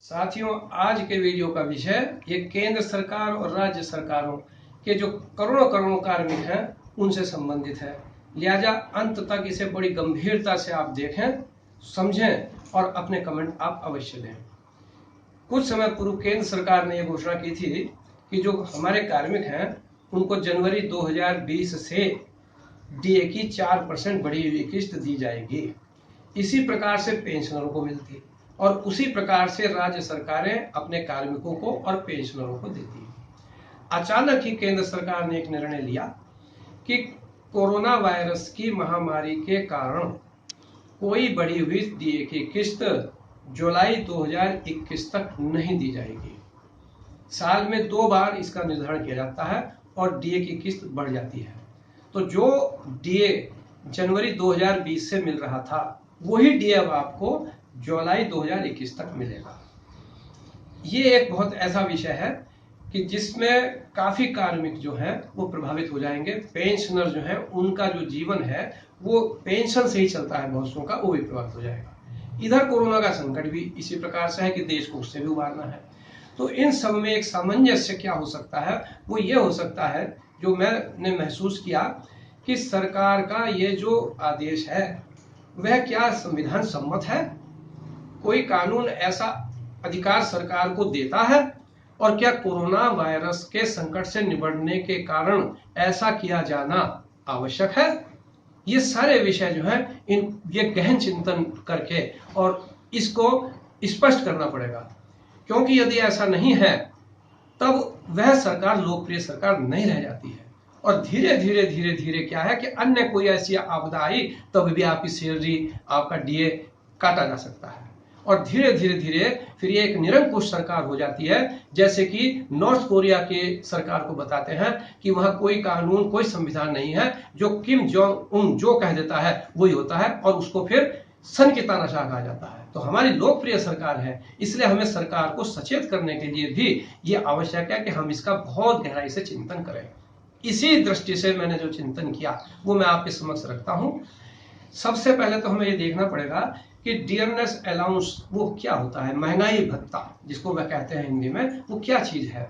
साथियों, आज के वीडियो का विषय ये केंद्र सरकार और राज्य सरकारों के जो करोड़ों करोड़ों कार्मिक हैं उनसे संबंधित है। लिहाजा अंत तक इसे बड़ी गंभीरता से आप देखें, समझें और अपने कमेंट आप अवश्य दें। कुछ समय पूर्व केंद्र सरकार ने यह घोषणा की थी कि जो हमारे कार्मिक हैं उनको जनवरी 2020 से डीए की 4% बढ़ी हुई किस्त दी जाएगी। इसी प्रकार से पेंशनरों को मिलती और उसी प्रकार से राज्य सरकारें अपने कार्मिकों को और पेंशनरों को देती है। अचानक ही केंद्र सरकार ने एक निर्णय लिया कि कोरोना वायरस की महामारी के कारण कोई बढ़ी हुई डीए की किस्त जुलाई 2021 तक नहीं दी जाएगी। साल में 2 बार इसका निर्धारण किया जाता है और डीए की किस्त बढ़ जाती है। तो जो डीए जनवरी 2020 से मिल रहा था वही डीए अब आपको जुलाई 2021 तक मिलेगा। ये एक बहुत ऐसा विषय है कि जिसमें काफी कार्मिक जो हैं वो प्रभावित हो जाएंगे। पेंशनर जो हैं उनका जो जीवन है वो पेंशन से ही चलता है, बहुत सौ का, वो भी प्रभावित हो जाएगा। इधर कोरोना का संकट भी इसी प्रकार से है कि देश को उससे भी उबारना है। तो इन सब में एक सामंजस्य क्या हो सकता है, वो ये हो सकता है जो मैंने महसूस किया कि सरकार का ये जो आदेश है वह क्या संविधान सम्मत है। कोई कानून ऐसा अधिकार सरकार को देता है और क्या कोरोना वायरस के संकट से निपटने के कारण ऐसा किया जाना आवश्यक है। ये सारे विषय जो है ये गहन चिंतन करके और इसको स्पष्ट करना पड़ेगा, क्योंकि यदि ऐसा नहीं है तब वह सरकार लोकप्रिय सरकार नहीं रह जाती है। और धीरे धीरे क्या है कि अन्य कोई ऐसी आपदा आई तब भी आपकी सैलरी, आपका डीए काटा जा सकता है और धीरे धीरे फिर ये एक निरंकुश सरकार हो जाती है। जैसे कि नॉर्थ कोरिया के सरकार को बताते हैं कि वहां कोई कानून, कोई संविधान नहीं है, जो किम जोंग उन जो कह देता है वही होता है और उसको फिर सन की तानाशाह कहा जाता है। तो हमारी लोकप्रिय सरकार है, इसलिए हमें सरकार को सचेत करने के लिए भी ये आवश्यक है कि हम इसका बहुत गहराई से चिंतन करें। इसी दृष्टि से मैंने जो चिंतन किया वो मैं आपके समक्ष रखता हूं। सबसे पहले तो हमें ये देखना पड़ेगा कि डियरनेस अलाउंस वो क्या होता है। महंगाई भत्ता जिसको वह कहते हैं हिंदी में, वो क्या चीज है।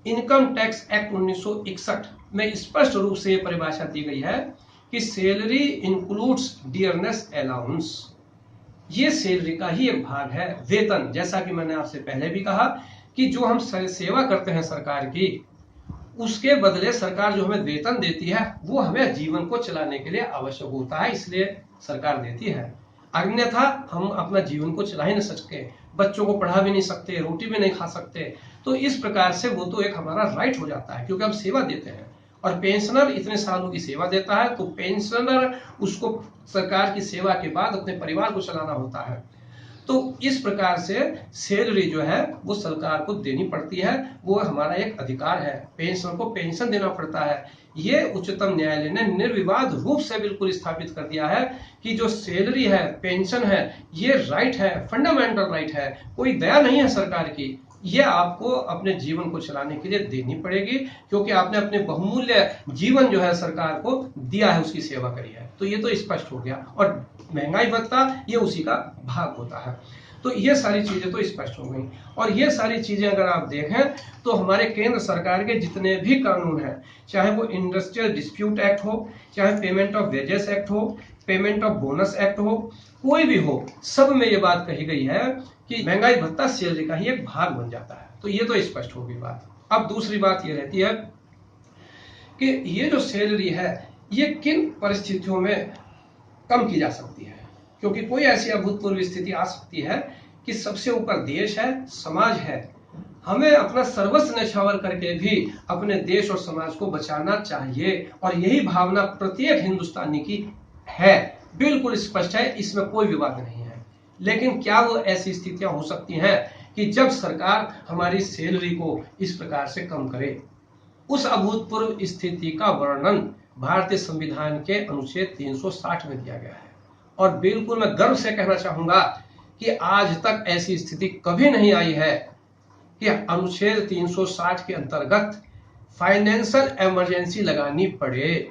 इनकम टैक्स एक्ट 1961 में स्पष्ट रूप से ये परिभाषा दी गई है कि सैलरी इंक्लूड्स डियरनेस अलाउंस। ये सैलरी का ही एक भाग है। वेतन, जैसा कि मैंने आपसे पहले भी कहा कि जो हम सेवा करते हैं सरकार की, उसके बदले सरकार जो हमें वेतन देती है वो हमें जीवन को चलाने के लिए आवश्यक होता है, इसलिए सरकार देती है। अन्यथा हम अपना जीवन को चला ही नहीं सकते, बच्चों को पढ़ा भी नहीं सकते, रोटी भी नहीं खा सकते। तो इस प्रकार से वो तो एक हमारा राइट हो जाता है क्योंकि हम सेवा देते हैं। और पेंशनर इतने सालों की सेवा देता है तो पेंशनर उसको सरकार की सेवा के बाद अपने परिवार को चलाना होता है। तो इस प्रकार से सैलरी जो है वो सरकार को देनी पड़ती है, वो हमारा एक अधिकार है। पेंशन को पेंशन देना पड़ता है। ये उच्चतम न्यायालय ने निर्विवाद रूप से बिल्कुल स्थापित कर दिया है कि जो सैलरी है, पेंशन है, ये राइट है, फंडामेंटल राइट है। कोई दया नहीं है सरकार की, ये आपको अपने जीवन को चलाने के लिए देनी पड़ेगी क्योंकि आपने अपने बहुमूल्य जीवन जो है सरकार को दिया है, उसकी सेवा करी है। तो ये तो स्पष्ट हो गया। और महंगाई भत्ता ये उसी का भाग होता है। तो ये सारी चीजें तो स्पष्ट हो गई। और ये सारी चीजें अगर आप देखें तो हमारे केंद्र सरकार के जितने भी कानून हैं, चाहे वो इंडस्ट्रियल डिस्प्यूट एक्ट हो, चाहे पेमेंट ऑफ वेजेस एक्ट हो, पेमेंट ऑफ बोनस एक्ट हो, कोई भी हो, सब में ये बात कही गई है कि महंगाई भत्ता सैलरी का ही एक भाग बन जाता है। तो ये तो स्पष्ट हो गई बात। अब दूसरी बात ये रहती है कि ये जो सैलरी है ये किन परिस्थितियों में कम की जा सकती है, क्योंकि कोई ऐसी अभूतपूर्व स्थिति आ सकती है कि सबसे ऊपर देश है, समाज है, हमें अपना सर्वस्व न्यौछावर करके भी अपने देश और समाज को बचाना चाहिए। और यही भावना प्रत्येक हिंदुस्तानी की है, बिल्कुल स्पष्ट है, इसमें कोई विवाद नहीं है। लेकिन क्या वो ऐसी स्थितियां हो सकती हैं कि जब सरकार हमारी सैलरी को इस प्रकार से कम करे। उस अभूतपूर्व स्थिति का वर्णन भारतीय संविधान के अनुच्छेद 360 में दिया गया है। और बिल्कुल मैं गर्व से कहना चाहूंगा कि आज तक ऐसी स्थिति कभी नहीं आई है कि अनुच्छेद 360 के अंतर्गत फाइनेंशियल इमरजेंसी लगानी पड़े।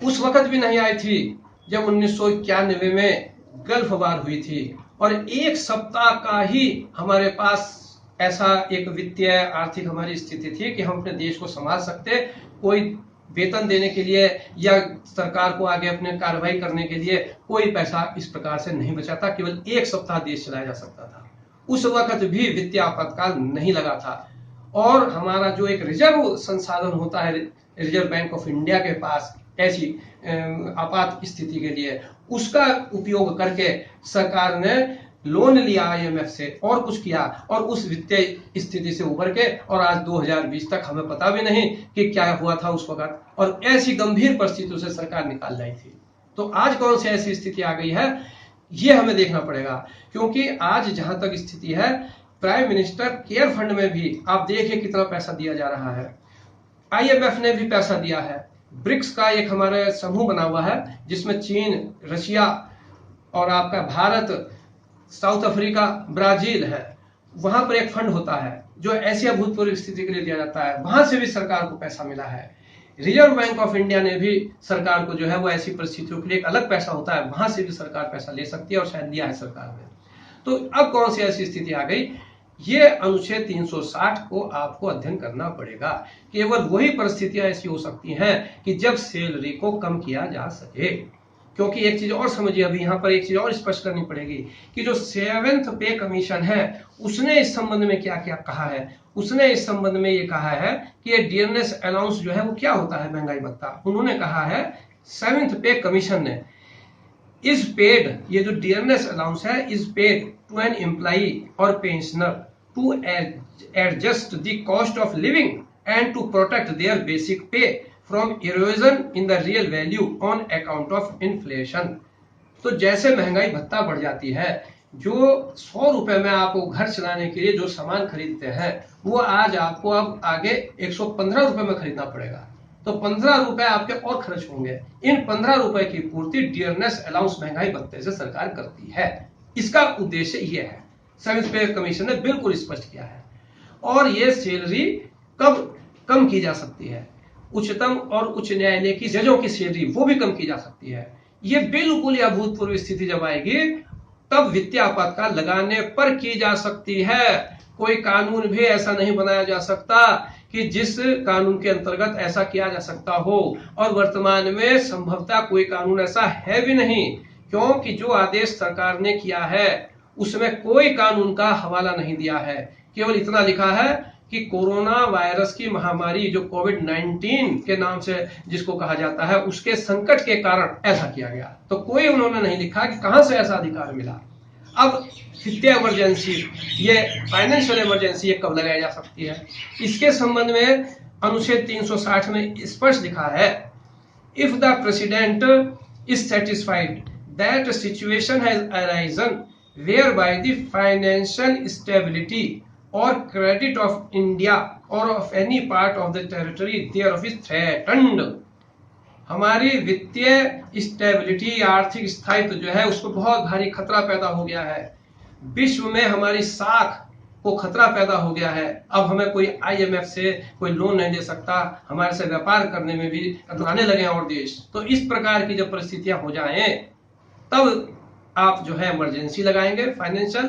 उस वक्त भी नहीं आई थी जब 1991 में गल्फ वार हुई थी और एक सप्ताह का ही हमारे पास ऐसा एक वित्तीय आर्थिक हमारी स्थिति थी कि हम अपने देश को संभाल सकते, कोई वेतन देने के लिए या सरकार को आगे अपने कार्रवाई करने के लिए कोई पैसा इस प्रकार से नहीं बचा था। केवल एक सप्ताह देश चलाया जा सकता था। उस वक्त भी वित्तीय आपातकाल नहीं लगा था और हमारा जो एक रिजर्व संसाधन होता है रिजर्व बैंक ऑफ इंडिया के पास ऐसी आपात स्थिति के लिए, उसका उपयोग करके सरकार ने लोन लिया IMF से और कुछ किया और उस वित्तीय स्थिति से उभर के और आज 2020 तक हमें पता भी नहीं कि क्या हुआ था उस वक्त, और ऐसी गंभीर परिस्थितियों से सरकार निकाल लाई थी। तो आज कौन सी ऐसी स्थिति आ गई है ये हमें देखना पड़ेगा, क्योंकि आज जहां तक स्थिति है प्राइम मिनिस्टर केयर फंड में भी आप देखिए कितना पैसा दिया जा रहा है। IMF ने भी पैसा दिया है। ब्रिक्स का एक हमारे समूह बना हुआ है जिसमें चीन, रशिया और आपका भारत, साउथ अफ्रीका, ब्राजील है। वहां पर एक फंड होता है जो ऐसी अभूतपूर्व स्थिति के लिए दिया जाता है, वहां से भी सरकार को पैसा मिला है। रिजर्व बैंक ऑफ इंडिया ने भी सरकार को जो है वो ऐसी परिस्थितियों के लिए एक अलग पैसा होता है, वहां से भी सरकार पैसा ले सकती है और शायद दिया है सरकार ने। तो अब कौन सी ऐसी स्थिति आ गई, ये अनुच्छेद 360 को आपको अध्ययन करना पड़ेगा। केवल वही परिस्थितियां ऐसी हो सकती हैं कि जब सैलरी को कम किया जा सके। क्योंकि एक चीज और समझिए, अभी यहाँ पर एक चीज और स्पष्ट करनी पड़ेगी कि जो 7th पे कमीशन है उसने इस संबंध में क्या क्या कहा है। उसने इस संबंध में ये कहा है कि ये डियरनेस अलाउंस जो है वो क्या होता है, महंगाई भत्ता। उन्होंने कहा है 7th पे कमीशन ने इज पेड, ये जो डियरनेस अलाउंस है is paid to an employee और pensioner to adjust the cost of living and to protect their basic pay from erosion in the real value on account of inflation. तो जैसे महंगाई भत्ता बढ़ जाती है, जो 100 रुपए में आपको घर चलाने के लिए जो सामान खरीदते हैं वो आज आपको अब आगे 115 रुपए में खरीदना पड़ेगा। तो 15 रुपए आपके और खर्च होंगे। इन 15 रुपए की पूर्ति डियरनेस अलाउंस महंगाई भत्ते से सरकार करती है। इसका उद्देश्य ये है, 7th पे कमीशन ने बिल्कुल स्पष्ट किया है। और ये सैलरी कब कम की जा सकती है, उच्चतम और उच्च न्यायालय की जजों की सैलरी वो भी कम की जा सकती है। ये बिल्कुल अभूतपूर्व स्थिति जब आएगी तब वित्तीय आपातकाल लगाने पर की जा सकती है। कोई कानून भी ऐसा नहीं बनाया जा सकता कि जिस कानून के अंतर्गत ऐसा किया जा सकता हो, और वर्तमान में संभवतः कोई कानून ऐसा है भी नहीं, क्योंकि जो आदेश सरकार ने किया है उसमें कोई कानून का हवाला नहीं दिया है। केवल इतना लिखा है कि कोरोना वायरस की महामारी जो कोविड-19 के नाम से जिसको कहा जाता है उसके संकट के कारण ऐसा किया गया। तो कोई उन्होंने नहीं लिखा कि कहां से ऐसा अधिकार मिला। अब वित्तीय इमरजेंसी, ये फाइनेंशियल इमरजेंसी ये कब लगाई जा सकती है, इसके संबंध में अनुच्छेद 360 में स्पष्ट लिखा है, if the president is satisfied that situation has arisen whereby the financial stability or credit of India or of any part of the territory thereof is threatened। हमारी वित्तीय स्टेबिलिटी, आर्थिक स्थायित्व जो है उसको बहुत भारी खतरा पैदा हो गया है। विश्व में हमारी साख को खतरा पैदा हो गया है। अब हमें कोई IMF से कोई लोन नहीं दे सकता, हमारे से व्यापार करने में भी कतराने लगे और देश। तो इस प्रकार की जब परिस्थितियां हो जाएं तब आप जो है इमरजेंसी लगाएंगे फाइनेंशियल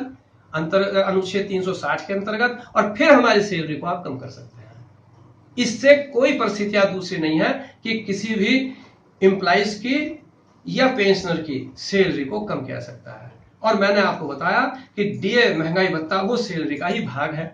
अनुच्छेद 360 के अंतर्गत, और फिर हमारी सैलरी को आप कम कर सकते हैं। इससे कोई परिस्थितियां दूसरी नहीं है कि किसी भी एम्प्लॉइज की या पेंशनर की सैलरी को कम किया सकता है। और मैंने आपको बताया कि डीए महंगाई भत्ता वो सैलरी का ही भाग है।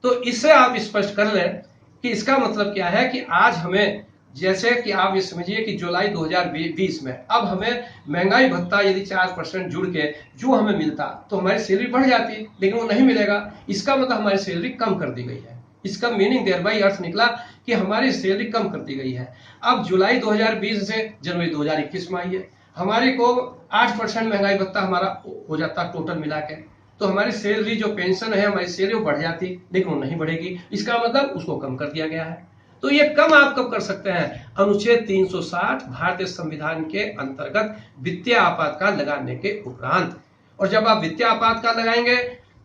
तो इससे आप स्पष्ट कर लें कि इसका मतलब क्या है कि आज हमें, जैसे कि आप ये समझिए कि जुलाई 2020 में अब हमें महंगाई भत्ता यदि 4% जुड़ के जो हमें मिलता तो हमारी सैलरी बढ़ जाती, लेकिन वो नहीं मिलेगा। इसका मतलब हमारी सैलरी कम कर दी गई है। इसका मीनिंग देयर बाई अर्थ निकला कि हमारी सैलरी कम कर दी गई है। अब जुलाई 2020 से जनवरी 2021 में आई है, हमारी को 8% महंगाई भत्ता हमारा हो जाता टोटल मिला के, तो हमारी सैलरी जो पेंशन है हमारी सैलरी वो बढ़ जाती, लेकिन वो नहीं बढ़ेगी। इसका मतलब उसको कम कर दिया गया है। तो ये कम आप कब कर सकते हैं, अनुच्छेद 360 भारतीय संविधान के अंतर्गत वित्तीय आपातकाल लगाने के उपरांत। और जब आप वित्तीय आपातकाल लगाएंगे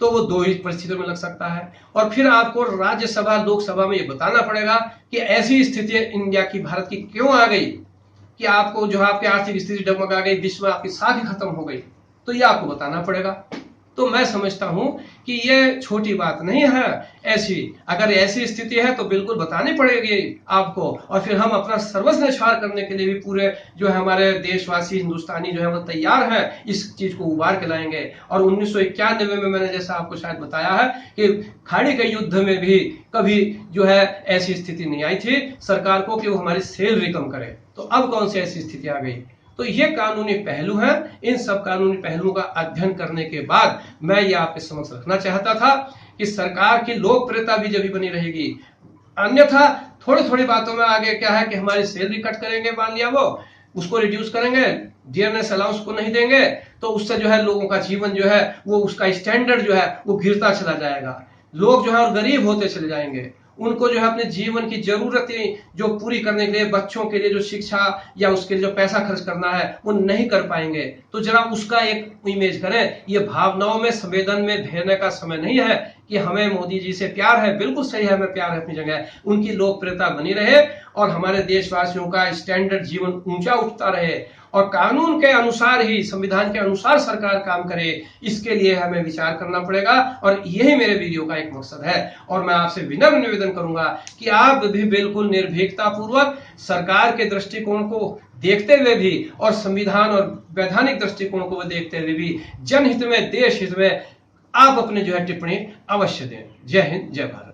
तो वो दो ही परिस्थितियों में लग सकता है, और फिर आपको राज्यसभा लोकसभा में ये बताना पड़ेगा कि ऐसी स्थिति इंडिया की, भारत की क्यों आ गई कि आपको जो आपकी आर्थिक स्थिति डगमगा गई, विश्व में आपकी साख खत्म हो गई। तो ये आपको बताना पड़ेगा। तो मैं समझता हूं कि ये छोटी बात नहीं है। ऐसी अगर ऐसी स्थिति है तो बिल्कुल बतानी पड़ेगी आपको, और फिर हम अपना सर्वस्व न्यौछावर करने के लिए भी पूरे जो है हमारे देशवासी हिंदुस्तानी जो है वो तैयार है, इस चीज को उबार के लाएंगे। और 1991 में मैंने जैसा आपको शायद बताया है कि खाड़ी के युद्ध में भी कभी जो है ऐसी स्थिति नहीं आई थी सरकार को कि वो हमारी सैलरी कम करे, तो अब कौन सी ऐसी स्थिति आ गई। तो ये कानूनी पहलू हैं। इन सब कानूनी पहलुओं का अध्ययन करने के बाद मैं ये आपके समक्ष रखना चाहता था कि सरकार की लोकप्रियता भी जब बनी रहेगी, अन्यथा थोड़ी थोड़ी बातों में आगे क्या है कि हमारी सैलरी कट करेंगे, मान लिया वो उसको रिड्यूस करेंगे, डियरनेस अलाउंस को नहीं देंगे, तो उससे जो है लोगों का जीवन जो है वो उसका स्टैंडर्ड जो है वो गिरता चला जाएगा। लोग जो है और गरीब होते चले जाएंगे। उनको जो है अपने जीवन की जरूरतें जो पूरी करने के लिए, बच्चों के लिए जो शिक्षा या उसके लिए जो पैसा खर्च करना है वो नहीं कर पाएंगे। तो जरा उसका एक इमेज करें। ये भावनाओं में, संवेदन में भेने का समय नहीं है कि हमें मोदी जी से प्यार है, बिल्कुल सही है, हमें प्यार है अपनी जगह, उनकी लोकप्रियता बनी रहे और हमारे देशवासियों का स्टैंडर्ड जीवन ऊंचा उठता रहे और कानून के अनुसार ही, संविधान के अनुसार सरकार काम करे, इसके लिए हमें विचार करना पड़ेगा। और यही मेरे वीडियो का एक मकसद है। और मैं आपसे विनम्र निवेदन करूंगा कि आप भी बिल्कुल निर्भीकता पूर्वक सरकार के दृष्टिकोण को देखते हुए भी और संविधान और वैधानिक दृष्टिकोण को देखते हुए भी जनहित में, देश हित में आप अपने जो है टिप्पणी अवश्य दें। जय हिंद, जय भारत।